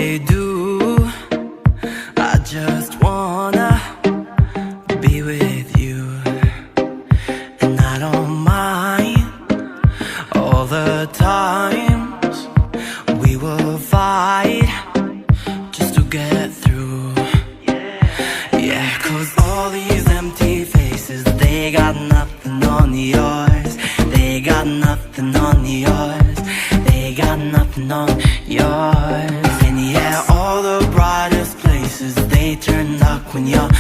they do. I just wanna be with you, and I don't mind all the times we will fight just to get through. Yeah, 'cause all these empty faces, they got nothing on yours. They got nothing on yours. They got nothing on yours. And yeah, all the brightest places, they turn dark when you're